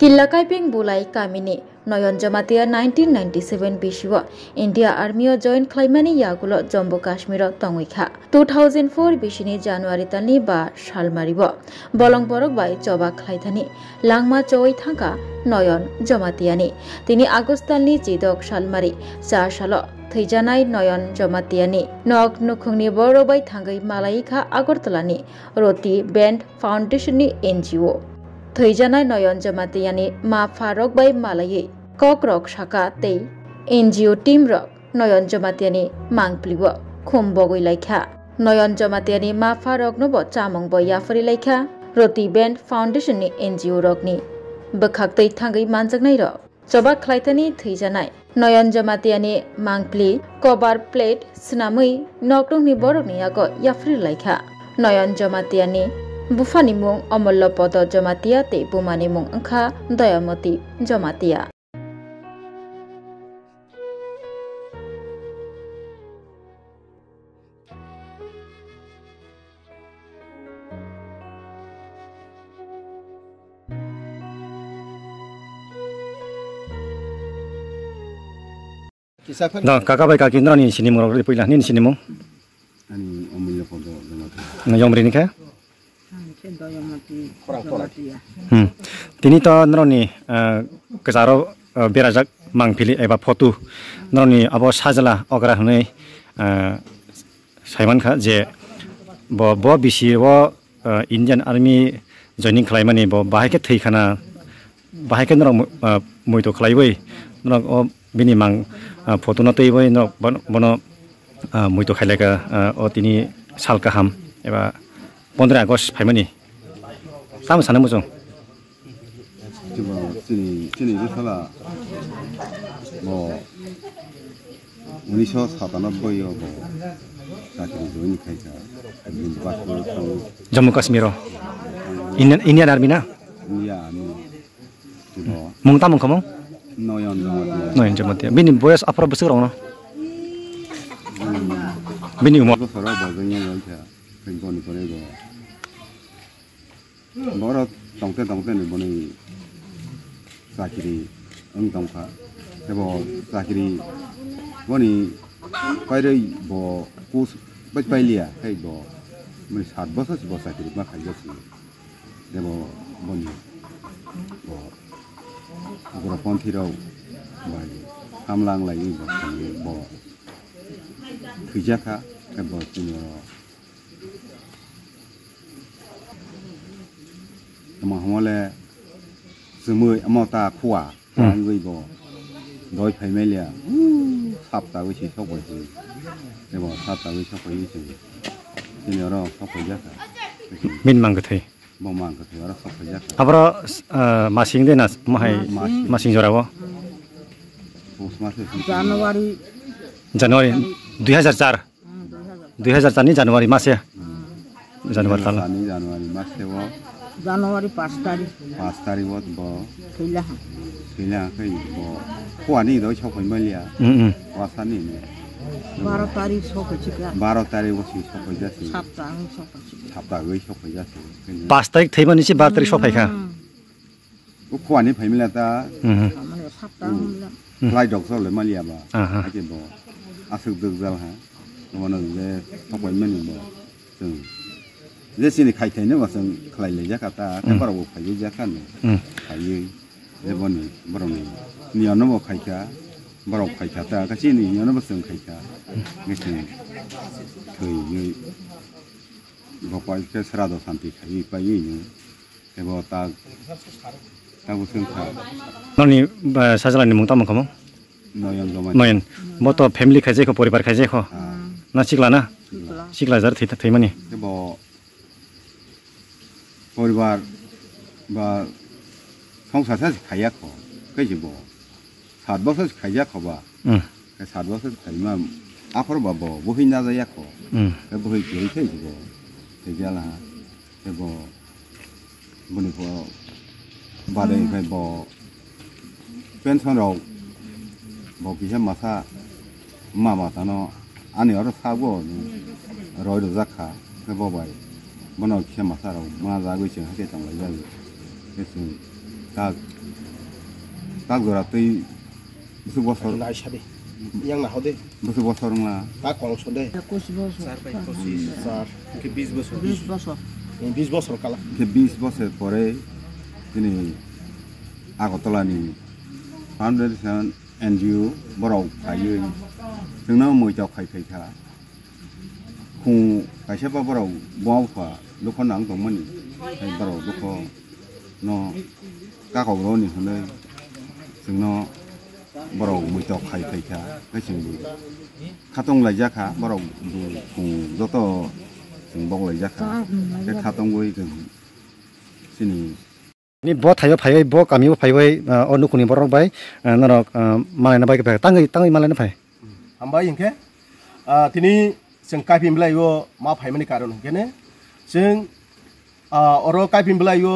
Killa Kaiping Bulai Kamini Noyon Jamatia 1997 Bishiwa India Army Joint Claimani Yagulo Jammu Kashmir Tongwikha 2004 Bishini January Tani Ba Shalmaribo Bolong Borok Bai Joba Klaithani Langma Choi Thanga Noyon Jamatiani Tini Agustani Jidok Shalmari Sa Shalo Thijanai Noyon Jamatiani Nok Nukhungni Borobai Thangai Malaika Agortalani Roti Band Foundation ni NGO Thijanai Noyon Jamatiani Ma Farok Bai Malayi Kokrok Shaka Te NGO Team Rock Noyon Jamatiani Mangplibo Kumbogui Laika Noyon Jamatiani Ma Farok Nobo Chamong Boy Yafari Laika Roti Band Foundation ni NGO Rock ni Bekhak Te Thangai Manjagnai Rock Joba Klaitani Thijanai Noyon Jamatiani Mangpli Kobar Plate Snamui Noktung ni Borok ni Yago Yafari Laika Noyon Jamatiani Bufani mung Amollo Podo Jamatia te Bumani mung Angkha Dayamoti Jamatia No, kakak kaki nani sini murah di pulang ni sini mung. Ani Amollo Podo Jamatia. No, yang beri ni kah? Tini to nroni kesaro berajak mangpili eba foto nroni abo sajala ogra hne Saiman kha je bo bisi bo Indian Army joining khlaimani bo bahai ke theikhana bahai ke nrong moito khlaibai nrong o bini mang photo na teibai nrong bono moito khailaga o tini salka ham eba 15 Agust 파이머니 싸움 사는 거죠. 지금 진이 이렇게라 뭐 우리서 사단아 보여 뭐 사실 좋은 카이자 아니 바스로 잠무 카스미로 인디안 아미나 인디안 아미 지금 몽타 몽커몽 노연 저마티야 비니 보여서 앞으로 버스로나 비니 우모 서로 버전이 이렇게 굉장히 그래도 뭐라 동태는 뭐니 사실이 응동파 해보 사실이 뭐니 빨리 뭐 고스 빨리야 해보 뭐 사버서 뭐 사실이 막 가졌지 해보 뭐니 뭐 그런 폰티로 뭐 함랑 라이 뭐 그자카 해보 좀 mà hoa là sớm mới mà ta khua ăn với bò đói phải mấy lẻ sắp tới với chị sắp với chị để bò sắp tới với sắp với chị thì nhớ đó sắp với giá min mang cái thế mang cái thế đó sắp với giá 앞으로 마싱 되나 마싱 저라고 Januari 2004 2004니 Januari 마세 Januari tal Januari 마세 와 Januari 5 tarik buat bo Sila kai bo kuah ni doi chok mai lia wasan ni 12 tarik sok chika 12 tarik wo si sok ja si sapta goi sok ja si 5 tarik theiban si 12 tarik sok phai kha kuah ni phai mila ta amane sapta lai dok so le ma lia ba ha ke bo asuk duk zal ha mo no le sok mai men bo sung Jadi sini kaitannya macam kelai Jakarta, kan baru buka Jakarta nih, kai, lebih baru nih, ni orang mau kaita, baru kaita, kan sini orang macam kaita, macam kai ni, bapak itu serado santi kai, kai ini, kalau tak usung kai. Noni sajalan ni mungtam kamu? Noyan, moto family kaje ko, poribar kaje ko, na cikla na, cikla jar thei mani. পরিবার বা সংসার সাথে খাইয়া খো কে যাব 7 বছর খাইয়া খবা 7 বছর Khaimah আপর বাবা বহি না যাইয়া খো কে বহি গই খাই যাব তেজালা কেব বনি ব বাদে খাই ব পেনশন রাও ব বিহে মাসা মামা তানো আনি আর সাবো রয় জাখা কে Bobai Mana kisah masalah, mana lagu sih, hake tang lagi, itu tak tak jora tui busu bosor নাই সাদে ইয়াং না হদে busu bosor ngla তা কল সদে 21 বছর 4 কি 20 বছর 20 বছর 20 বছর কালা ke 20 bosor pore tini Agartala ni foundation NGO borok khai जोंना मोइजाव खायफाय था खुं खायसेबा बराव बावफा लख नां दंमोन बराव लख न काकग्रनि होनो जोंना बराव मोइजाव खायफाय था गासिबो खातं लायजाखा बराव खुं जत जों बाव लायजाखा बे खातंगै जों सिनि ni bo thayo phai bo kamibo phai wai onukuni borok bai narok malai na bai ke tangai malai na phai हामबाय इनके तिनी जों काइपिमब्लायो मा फाइमानि कारन केने जों अर काइपिमब्लायो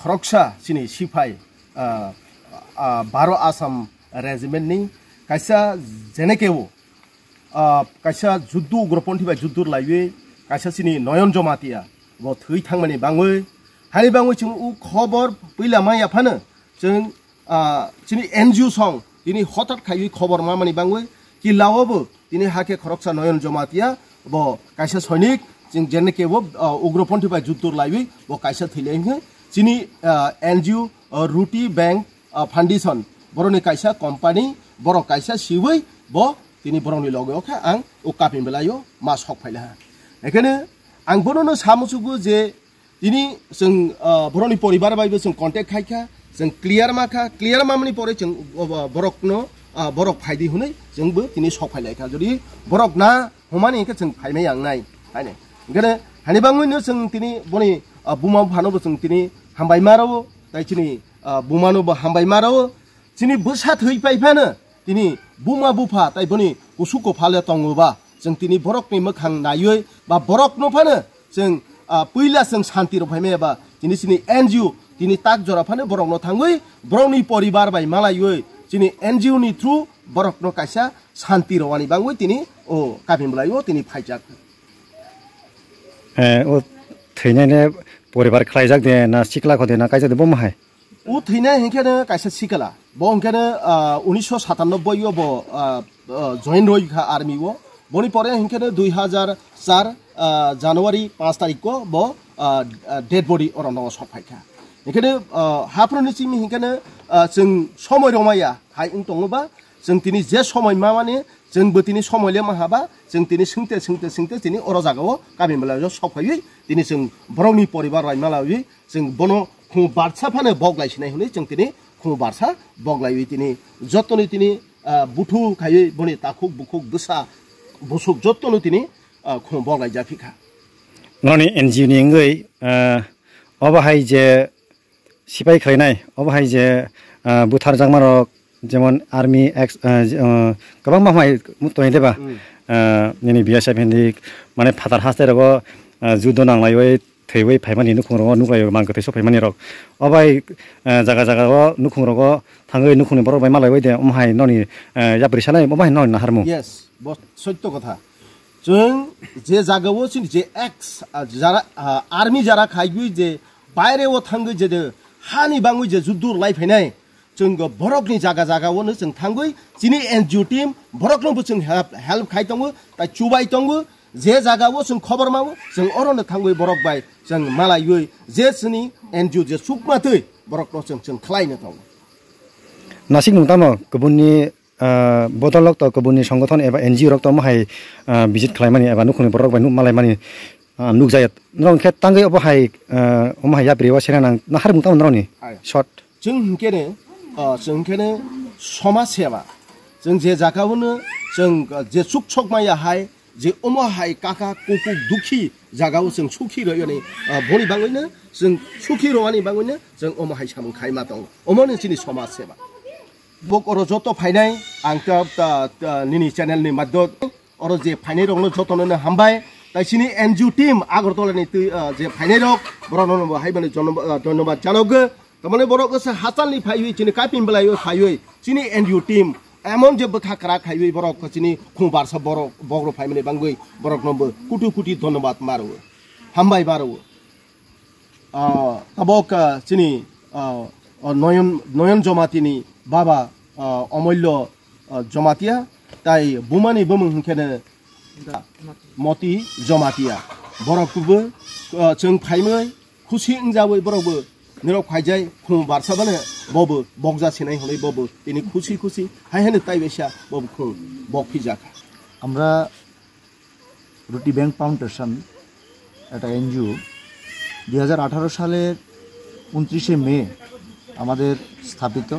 खरकसा सिनि सिफाय 12 आसाम रेजिमेन्टनि कायसा जेनेकेव कायसा जुद्दु उग्रपन्थि बा जुद्दुर लायो कायसा सिनि नयन जमातिया बो थै थांमानि बाङै हानि बाङै जों उ खबर पैला माया फानो जों सिनि एनजिओ सं दिनै हठात खायै खबर मा मानि बाङै कि लावबो दिनै हाके खरकसा नयन जमातिया बो कायसा सैनिक जों जेनेकेव उग्रपन्थि बा जुद्दुर लायो बो कायसा थैलायङै सिनि एनजिओ रुटी बैंक फाउन्डेसन बरनि कायसा कम्पानी बर कायसा सिवै बो दिनै बरनि लगेखा आं उ कापिमब्लायो मा सक फाइला एखाने आं बरनो सामुसुगु जे दिनै जों बरनि परिबार बायबो जों कन्टेक्ट खायखा जों क्लियार मामानि परे जों बरकनो बरक फायदि हुनै जोंबो दिनै सक फाइलायखा जुदि बरक ना हमानि इनके जों फाइनाय आंनाय हायने ओंखायनो हानिबाङैनो जों दिनै बनि बुमा फानोबो जों दिनै हामबाय माराव दाय दिनै बुमानोबो हामबाय माराव दिनै बोसा थैफायफानो दिनै बुमा बुफा दाय बनि उसुको फाले तङोबा जों दिनै बरकनि मोखां नायै बा बरकनो फानो जों पैला जों शान्ति रफायमेबा दिनै सिनि एनजिओ दिनै ताक जरा फानो बरकनो थाङै बरकनि परिबार बाय मालायै दिनै एनजिओ नि थ्रु बरकनो कायसा शान्ति रवानि बाङै दिनै ओ कापिमब्लायो दिनै फाइजाक o थैनायने परिबार खालायजाक दे ना सिकला खदे ना कायजा दे बम हाय उ थैनाय हेंखेनो कायसा सिकला बो हेंखेनो 1997 यो बो जइन रयखा आर्मी वो बनि परे हेंखेनो 2004 জানুয়ারি 5 तारिख को बो डेड बडी अरन सफायखा हेंखेनो हाफ्रोनि सिमि हेंखेनो जों समय रमाया हाय दङबा जों दिनै जे समय मा माने जोंबो दिनै समयले माहाबा जों दिनै सोंते दिनै अर जागाव काबिमब्लायो सफायै दिनै जों बरनि परिबार रायमालायै जों बनो खु बारसा फानो बगलायसिनाय हुनै जों दिनै खु बारसा बगलायै दिनै जतनि दिनै बुथु खायै बनि ताखुक बुखुक बोसा बुसुक जतनि दिनै खु बगलाय जाफिखा ननि एनजिओ नि ngै अबाहाय जे सिपाइ खायनाय अबाहाय जे बुथार जागमारक जेमन आर्मी एक्स गोबां माहाय मुतय देबा नि बिएसएफ हिन्दी माने फादार हास्ते रग जुद्ध नांलायै थैबै फाइमानि नुखुंरग नुलायो मांगते सफाइमानि रग अबाय जागा जागा नुखुंरग थाङै नुखुंनि बर बाय मालाय दे अमहाय ननि याब्रिसानाय अबाय ननि नाहारमु यस बस सत्य कथा जों जे जागाव जे एक्स जारा आर्मी जारा खायगु जे बायरेव थाङै जे हानि बाङै जे जुद्ध लायफैनाय जों बरकनि जागा जागावनो जों थाङै जिनि एनजिओ टीम बरकनोबो जों हेल्प खाय दङ ता चुबाय दङ जे जागाव जों खबर मावो जों अरनो थाङै बरक बाय जों मालायै जे जोंनि एनजिओ जे सुकमाथै बरकनो जों खालायनो दङ नासिक नुतानो गुबुननि बदलक त गुबुननि संगठन एबा एनजिओ रक त माहाय भिजिट खालायमानि एबा नुखुनि बरक बाय मालायमानि नुक जायत नरन खे तांगै अबाहाय अमाहाय याब्रिवा सेना नाहार मुतानो नरनि शॉट जों हेंकेने जों हेंकेने समाज सेवा जों जे जागावनो जों जे सुख सक मायाहाय जे अमाहाय काका कुकु दुखी जागाव जों सुखी रयनि बनि बाङैनो जों सुखी रवानि बाङैनो जों अमाहाय सामु खायमा दं अमनो जिनि समाज सेवा बक अर जत फायनाय आं निनि चेनेलनि माध्यम अर जे फायनाय रंनो जतनो हामबाय ताइसिनि एनजिओ टीम आगरतलानि जे फायनाय रक बरनो हायबानि धन्यबाद जानोगो तमाने बरक गोसा हासालनि फायै जिनि कापिमब्लायो फायै जिनि एनजिओ टीम एमन जे बखाकरा खायै बरक जिनि खुबारसा बरक बग्र फायमानि बांगै बरक नबो कुटु कुटि धन्यबाद मारो हामबाय बारो तबक जिनि নয়ন জমাতিনি বাবা অমূল্য জমাতিয়া তাই বুমানি বুমুং हिंखेनो मति जमातिया बरकबो जों फाइमै खुसि इंजाबै बरकबो निरक फाइजाय खुं बारसाबानो बबो बगजासिनाय हनै बबो तिनि खुसि खुसि हायहेनो ताइबेसा बबो खुं बकफिजाखा আমরা রুটি ব্যাংক ফাউন্ডেশন একটা এনজিও 2018 সালের 29শে মে আমাদের স্থাপিত।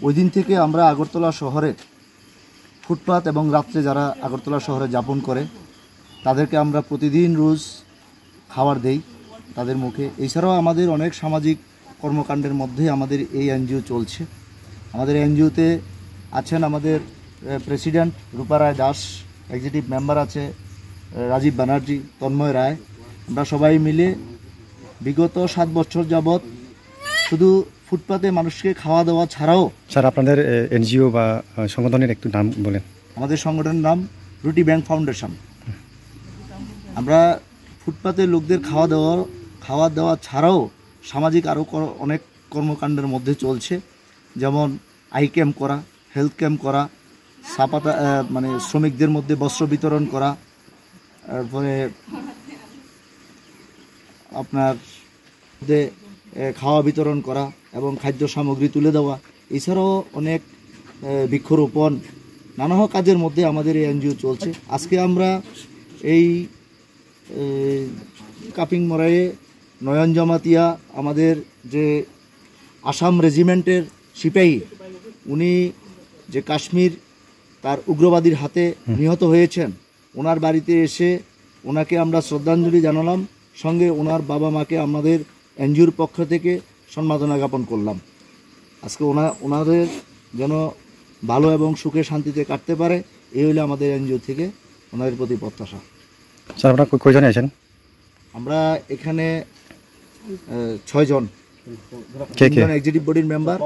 ওই দিন থেকে আমরা আগরতলা শহরে ফুটপাত এবং রাত্রে যারা আগরতলা শহরে যাপন করে তাদেরকে আমরা প্রতিদিন রোজ খাবার দেই তাদের মুখে। এছাড়াও আমাদের অনেক সামাজিক কর্মকাণ্ডের মধ্যে আমাদের এই এনজিও চলছে। আমাদের এনজিওতে আছেন আমাদের প্রেসিডেন্ট রূপা রায় দাস, এক্সিকিউটিভ মেম্বার আছে রাজীব ব্যানার্জি, তন্ময় রায়। আমরা সবাই মিলে বিগত 7 বছর যাবৎ শুধু ফুটপাতে মানুষকে খাওয়া দাওয়া ছাড়াও। স্যার আপনাদের এনজিও বা সংগঠনের একটু নাম বলেন। আমাদের সংগঠনের নাম রুটি ব্যাংক ফাউন্ডেশন। আমরা ফুটপাতে লোকদের খাওয়া দাওয়া ছাড়াও সামাজিক আরও অনেক কর্মকাণ্ডের মধ্যে চলছে, যেমন আই ক্যাম্প করা, হেলথ ক্যাম্প করা, সাপাতা মানে শ্রমিকদের মধ্যে বস্ত্র বিতরণ করা, তারপরে আপনার খাওয়া বিতরণ করা এবং খাদ্য সামগ্রী তুলে দেওয়া। এছাড়াও অনেক বৃক্ষরোপণ নানা কাজের মধ্যে আমাদের এই এনজিও চলছে। আজকে আমরা এই কাপিং মরাইয়ে নয়ন জমাতিয়া আমাদের যে আসাম রেজিমেন্টের সিপাহী, উনি যে কাশ্মীর তার উগ্রবাদীর হাতে নিহত হয়েছেন, ওনার বাড়িতে এসে ওনাকে আমরা শ্রদ্ধাঞ্জলি জানালাম, সঙ্গে ওনার বাবা মাকে আমাদের এনজিওর পক্ষ থেকে সম্মাননা জ্ঞাপন করলাম। আজকে ওনাদের যেন ভালো এবং সুখে শান্তিতে কাটতে পারে, এই হলো আমাদের এনজিও থেকে ওনাদের প্রতি প্রত্যাশা। স্যার আপনারা কয়জন আছেন? আমরা এখানে 6 জন, কে কে? এক্সিকিউটিভ বডির মেম্বার,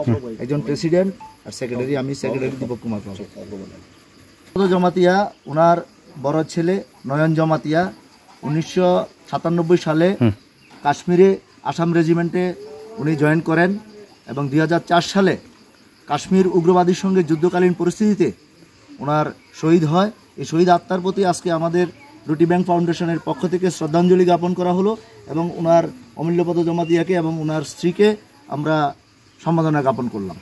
একজন প্রেসিডেন্ট আর সেক্রেটারি। আমি সেক্রেটারি দীপক কুমার পাল। জমাতিয়া ওনার বড় ছেলে নয়ন জমাতিয়া 1997 সালে কাশ্মীরে আসাম রেজিমেন্টে উনি জয়েন করেন এবং 2004 সালে কাশ্মীর উগ্রবাদীর সঙ্গে যুদ্ধকালীন পরিস্থিতিতে ওনার শহীদ হয়। এই শহীদ আত্মার প্রতি আজকে আমাদের রুটি ব্যাংক ফাউন্ডেশনের পক্ষ থেকে শ্রদ্ধাঞ্জলি জ্ঞাপন করা হলো এবং ওনার অমূল্যপদ জমাতিয়াকে এবং ওনার স্ত্রীকে আমরা সম্মাননা জ্ঞাপন করলাম।